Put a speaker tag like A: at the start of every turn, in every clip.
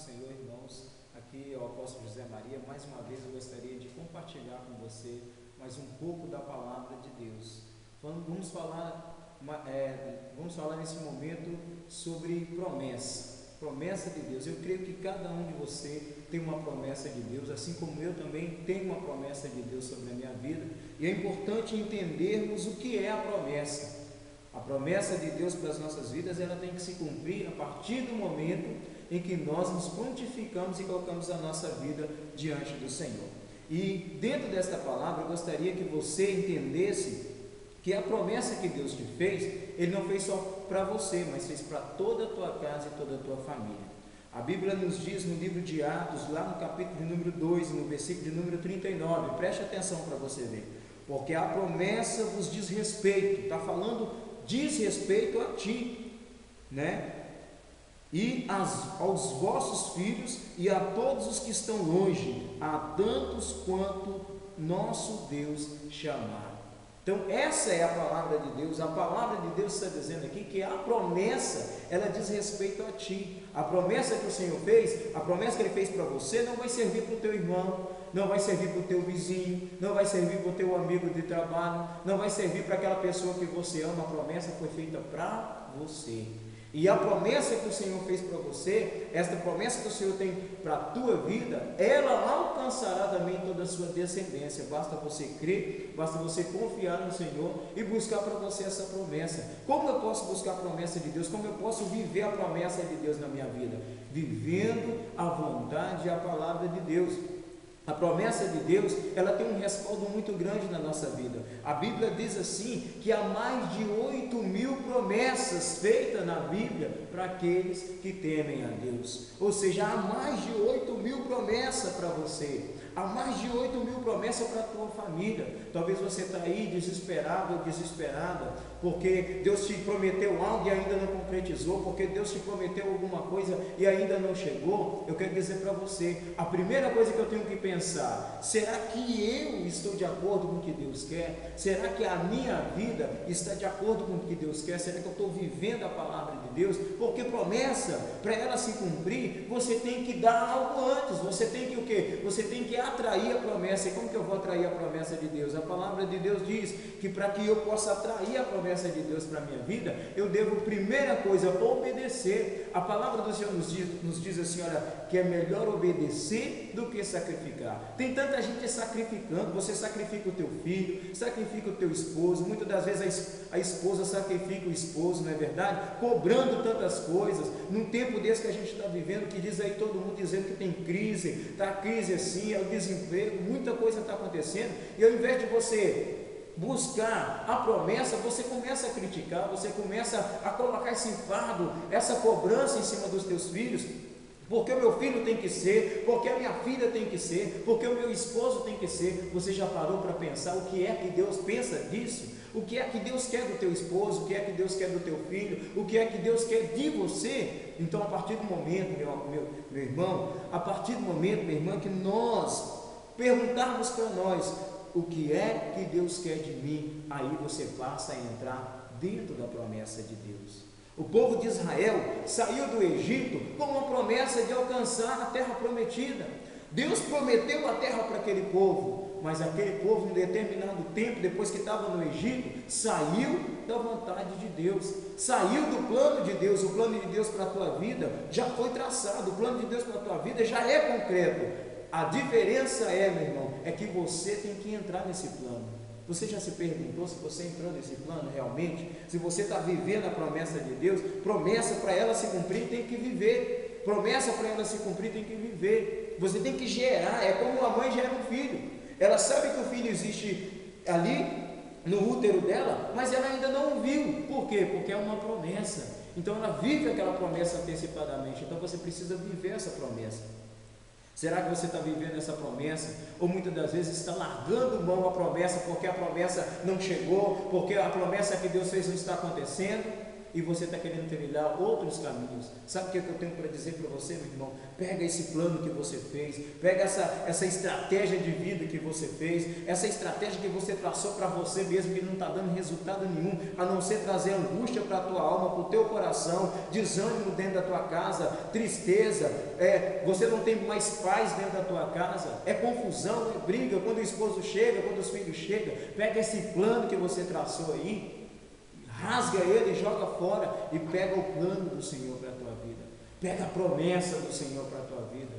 A: Senhor, irmãos. Aqui é o apóstolo José Maria. Mais uma vez eu gostaria de compartilhar com você mais um pouco da palavra de Deus. Vamos falar nesse momento sobre promessa de Deus. Eu creio que cada um de você tem uma promessa de Deus, assim como eu também tenho uma promessa de Deus sobre a minha vida, e é importante entendermos o que é a promessa. A promessa de Deus para as nossas vidas, ela tem que se cumprir a partir do momento em que nós nos prontificamos e colocamos a nossa vida diante do Senhor. E dentro desta palavra, eu gostaria que você entendesse que a promessa que Deus te fez, Ele não fez só para você, mas fez para toda a tua casa e toda a tua família. A Bíblia nos diz no livro de Atos, lá no capítulo de número 2, no versículo de número 39, preste atenção para você ver, porque a promessa vos diz respeito, está falando, diz respeito a ti, né? E aos vossos filhos e a todos os que estão longe, a tantos quanto nosso Deus chamar. Então essa é a palavra de Deus. A palavra de Deus está dizendo aqui que a promessa, ela diz respeito a ti. A promessa que o Senhor fez, a promessa que Ele fez para você, não vai servir para o teu irmão, não vai servir para o teu vizinho, não vai servir para o teu amigo de trabalho, não vai servir para aquela pessoa que você ama. A promessa foi feita para você. E a promessa que o Senhor fez para você, esta promessa que o Senhor tem para a tua vida, ela alcançará também toda a sua descendência. Basta você crer, basta você confiar no Senhor e buscar para você essa promessa. Como eu posso buscar a promessa de Deus? Como eu posso viver a promessa de Deus na minha vida? Vivendo a vontade e a palavra de Deus. A promessa de Deus, ela tem um respaldo muito grande na nossa vida. A Bíblia diz assim, que há mais de 8.000 promessas feitas na Bíblia para aqueles que temem a Deus. Ou seja, há mais de 8.000 promessas para você. Há mais de 8.000 promessas para a tua família. Talvez você está aí desesperado ou desesperada, porque Deus te prometeu algo e ainda não concretizou, porque Deus te prometeu alguma coisa e ainda não chegou. Eu quero dizer para você, a primeira coisa que eu tenho que pensar, será que eu estou de acordo com o que Deus quer? Será que a minha vida está de acordo com o que Deus quer? Será que eu estou vivendo a palavra de Deus? Porque promessa, para ela se cumprir, você tem que dar algo antes. Você tem que o quê? Você tem que atrair a promessa. E como que eu vou atrair a promessa de Deus? A palavra de Deus diz que para que eu possa atrair a promessa de Deus para a minha vida, eu devo, primeira coisa, obedecer. A palavra do Senhor nos diz assim, olha, que é melhor obedecer do que sacrificar. Tem tanta gente sacrificando. Você sacrifica o teu filho, sacrifica o teu esposo, muitas das vezes a esposa sacrifica o esposo, não é verdade? Cobrando tantas coisas, num tempo desse que a gente está vivendo, que diz aí todo mundo dizendo que tem crise, está a crise assim, é o desemprego, muita coisa está acontecendo, e ao invés de você buscar a promessa, você começa a criticar, você começa a colocar esse fardo, essa cobrança em cima dos teus filhos, porque o meu filho tem que ser, porque a minha filha tem que ser, porque o meu esposo tem que ser. Você já parou para pensar o que é que Deus pensa disso? O que é que Deus quer do teu esposo? O que é que Deus quer do teu filho? O que é que Deus quer de você? Então, a partir do momento, meu irmão, a partir do momento, minha irmã, que nós perguntarmos para nós o que é que Deus quer de mim, aí você passa a entrar dentro da promessa de Deus. O povo de Israel saiu do Egito com uma promessa de alcançar a terra prometida. Deus prometeu a terra para aquele povo, mas aquele povo, em um determinado tempo, depois que estava no Egito, saiu da vontade de Deus, saiu do plano de Deus. O plano de Deus para a tua vida já foi traçado, o plano de Deus para a tua vida já é concreto. A diferença é, meu irmão, é que você tem que entrar nesse plano. Você já se perguntou se você entrou nesse plano realmente? Se você está vivendo a promessa de Deus? Promessa para ela se cumprir tem que viver. Promessa para ela se cumprir tem que viver. Você tem que gerar. É como a mãe gera um filho. Ela sabe que o filho existe ali no útero dela, mas ela ainda não o viu. Por quê? Porque é uma promessa. Então ela vive aquela promessa antecipadamente. Então você precisa viver essa promessa. Será que você está vivendo essa promessa? Ou muitas das vezes está largando mão a promessa porque a promessa não chegou, porque a promessa que Deus fez não está acontecendo? e você está querendo trilhar outros caminhos. Sabe o que eu tenho para dizer para você, meu irmão? Pega esse plano que você fez, pega essa estratégia de vida que você fez, essa estratégia que você traçou para você mesmo, que não está dando resultado nenhum, a não ser trazer angústia para a tua alma, para o teu coração, desânimo dentro da tua casa, tristeza, você não tem mais paz dentro da tua casa, é confusão, é briga, quando o esposo chega, quando os filhos chegam. Pega esse plano que você traçou aí, rasga ele, joga fora e pega o plano do Senhor para a tua vida, pega a promessa do Senhor para a tua vida.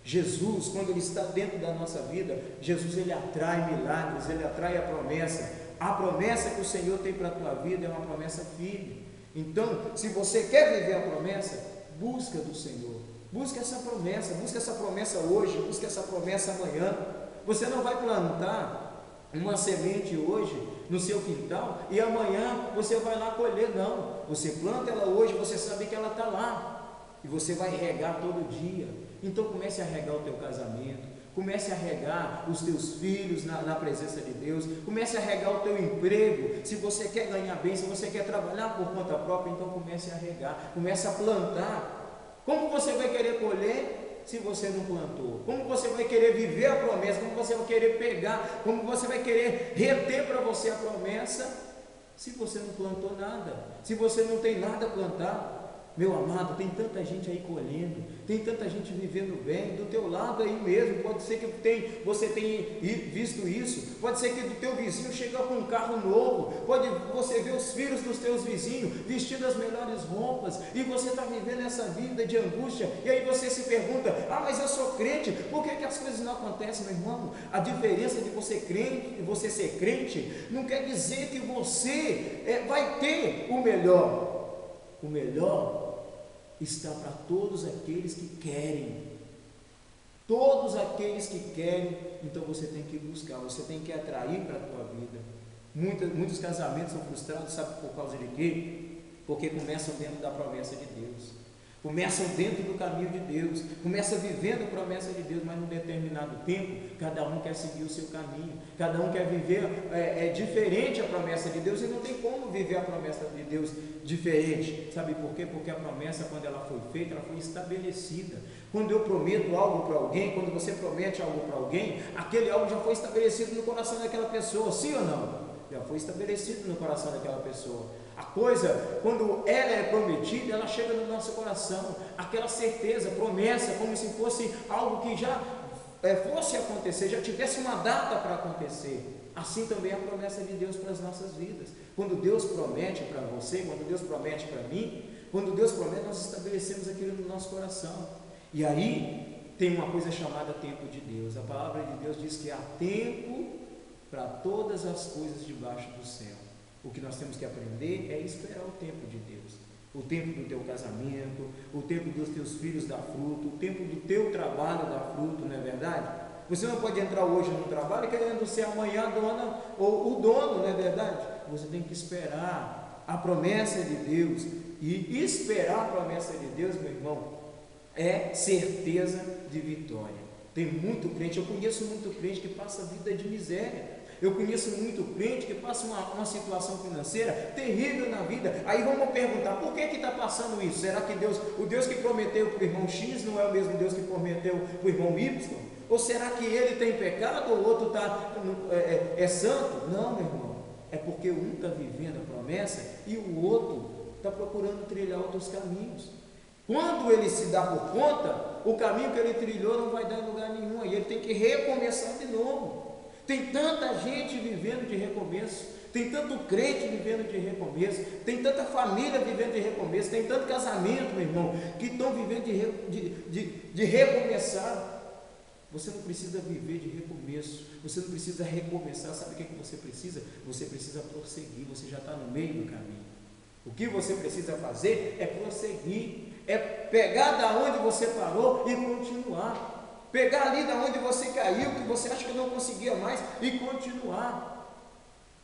A: Jesus, quando Ele está dentro da nossa vida, Jesus, Ele atrai milagres, Ele atrai a promessa que o Senhor tem para a tua vida é uma promessa firme. Então, se você quer viver a promessa, busca do Senhor, busca essa promessa hoje, busca essa promessa amanhã. Você não vai plantar uma semente hoje no seu quintal e amanhã você vai lá colher, não. Você planta ela hoje, você sabe que ela está lá e você vai regar todo dia. Então comece a regar o teu casamento, comece a regar os teus filhos na presença de Deus, comece a regar o teu emprego. Se você quer ganhar bem, se você quer trabalhar por conta própria, então comece a regar, comece a plantar. Como você vai querer colher se você não plantou? Como você vai querer viver a promessa? Como você vai querer pegar? Como você vai querer reter para você a promessa se você não plantou nada? Se você não tem nada plantado? Meu amado, tem tanta gente aí colhendo, tem tanta gente vivendo bem, do teu lado aí mesmo. Pode ser que você tenha visto isso, pode ser que do teu vizinho chega com um carro novo, pode você ver os filhos dos teus vizinhos vestindo as melhores roupas, e você está vivendo essa vida de angústia, e aí você se pergunta: mas eu sou crente, por que as coisas não acontecem? Meu irmão, a diferença de você crente e você ser crente não quer dizer que você vai ter o melhor. O melhor está para todos aqueles que querem. Todos aqueles que querem, então você tem que buscar, você tem que atrair para a tua vida. Muitos casamentos são frustrados, sabe por causa de quê? Porque começam dentro da promessa de Deus, começam dentro do caminho de Deus, começam vivendo a promessa de Deus, mas num determinado tempo, cada um quer seguir o seu caminho, cada um quer viver diferente a promessa de Deus, e não tem como viver a promessa de Deus diferente. Sabe por quê? Porque a promessa, quando ela foi feita, ela foi estabelecida. Quando eu prometo algo para alguém, quando você promete algo para alguém, aquele algo já foi estabelecido no coração daquela pessoa, sim ou não? Já foi estabelecido no coração daquela pessoa. A coisa, quando ela é prometida, ela chega no nosso coração, aquela certeza, promessa, como se fosse algo que já fosse acontecer, já tivesse uma data para acontecer. Assim também é a promessa de Deus para as nossas vidas. Quando Deus promete para você, quando Deus promete para mim, quando Deus promete, nós estabelecemos aquilo no nosso coração. E aí tem uma coisa chamada tempo de Deus. A palavra de Deus diz que há tempo para todas as coisas debaixo do céu. O que nós temos que aprender é esperar o tempo de Deus. O tempo do teu casamento, o tempo dos teus filhos dar fruto, o tempo do teu trabalho dar fruto, não é verdade? Você não pode entrar hoje no trabalho querendo ser amanhã a dona ou o dono, não é verdade? Você tem que esperar a promessa de Deus. E esperar a promessa de Deus, meu irmão, é certeza de vitória. Tem muito crente, eu conheço muito crente que passa vida de miséria. Eu conheço muito crente que passa uma situação financeira terrível na vida. Aí vamos perguntar: por que está passando isso? Será que o Deus que prometeu para o irmão X não é o mesmo Deus que prometeu para o irmão Y? Ou será que ele tem pecado ou o outro é santo? Não, meu irmão, é porque um está vivendo a promessa e o outro está procurando trilhar outros caminhos. Quando ele se dá por conta, o caminho que ele trilhou não vai dar em lugar nenhum, e ele tem que recomeçar de novo. Tem tanta gente vivendo de recomeço, tem tanto crente vivendo de recomeço, tem tanta família vivendo de recomeço, tem tanto casamento, meu irmão, que estão vivendo de recomeçar. Você não precisa viver de recomeço, você não precisa recomeçar. Sabe o que você precisa? Você precisa prosseguir, você já está no meio do caminho. O que você precisa fazer é prosseguir, é pegar da onde você parou e continuar. Pegar ali da onde você caiu, que você acha que não conseguia mais, e continuar.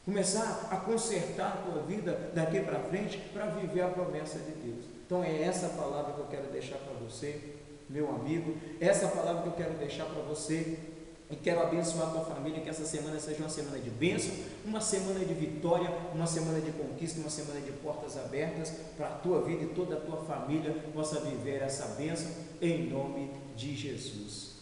A: Começar a consertar a tua vida daqui para frente, para viver a promessa de Deus. Então é essa palavra que eu quero deixar para você, meu amigo, essa palavra que eu quero deixar para você, E quero abençoar a tua família, que essa semana seja uma semana de bênção, uma semana de vitória, uma semana de conquista, uma semana de portas abertas para a tua vida e toda a tua família possa viver essa bênção em nome de Jesus.